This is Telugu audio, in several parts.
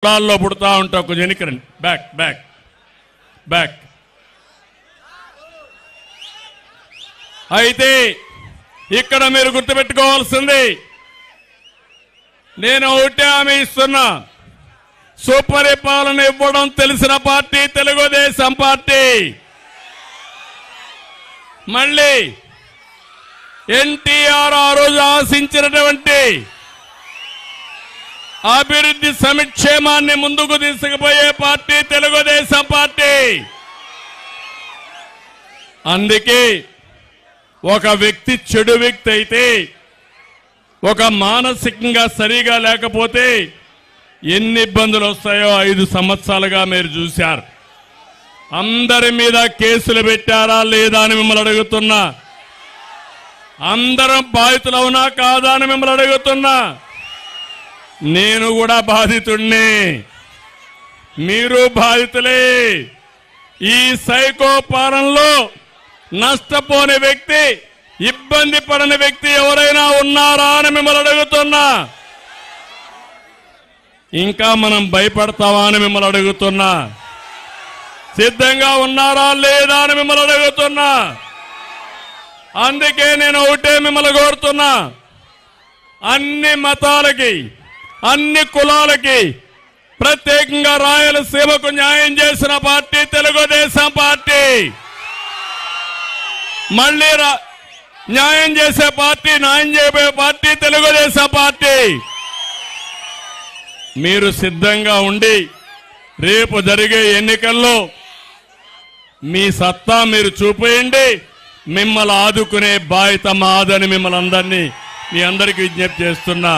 కులాల్లో పుడతా ఉంటావు. కొంచెం ఎన్నికరండి. Back back back. అయితే ఇక్కడ మీరు గుర్తుపెట్టుకోవాల్సింది, నేను ఒకటే హామీ ఇస్తున్నా, సుపరిపాలన ఇవ్వడం తెలిసిన పార్టీ తెలుగుదేశం పార్టీ. మళ్ళీ ఎన్టీఆర్ ఆ రోజు ఆశించినటువంటి అభివృద్ధి సంక్షేమాన్ని ముందుకు తీసుకుపోయే పార్టీ తెలుగుదేశం పార్టీ. అందుకే ఒక వ్యక్తి చెడు వ్యక్తి అయితే, ఒక మానసికంగా సరిగా లేకపోతే ఎన్ని ఇబ్బందులు వస్తాయో 5 సంవత్సరాలుగా మీరు చూశారు. అందరి మీద కేసులు పెట్టారా లేదా అని మిమ్మల్ని అడుగుతున్నా. అందరం బాధితులవునా కాదా అని మిమ్మల్ని అడుగుతున్నా. నేను కూడా బాధితుడిని, మీరు బాధితులే. ఈ సైకో పాలనలో నష్టపోని వ్యక్తి, ఇబ్బంది పడని వ్యక్తి ఎవరైనా ఉన్నారా అని మిమ్మల్ని అడుగుతున్నా. ఇంకా మనం భయపడతావా అని మిమ్మల్ని అడుగుతున్నా. సిద్ధంగా ఉన్నారా లేదా అని మిమ్మల్ని అడుగుతున్నా. అందుకే నేను ఒకటే మిమ్మల్ని కోరుతున్నా, అన్ని మతాలకి, అన్ని కులాలకి, ప్రత్యేకంగా రాయలసీమకు న్యాయం చేసిన పార్టీ తెలుగుదేశం పార్టీ. మళ్ళీ న్యాయం చేసే పార్టీ, న్యాయం చేయబోయే పార్టీ తెలుగుదేశం పార్టీ. మీరు సిద్ధంగా ఉండి రేపు జరిగే ఎన్నికల్లో మీ సత్తా మీరు చూపేయండి. మిమ్మల్ని ఆదుకునే బాధ్యత మాదని మిమ్మల్ని అందరినీ, మీ అందరికీ విజ్ఞప్తి చేస్తున్నా.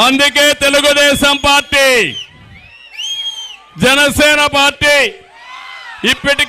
అందుకే తెలుగుదేశం పార్టీ, జనసేన పార్టీ ఇప్పటికే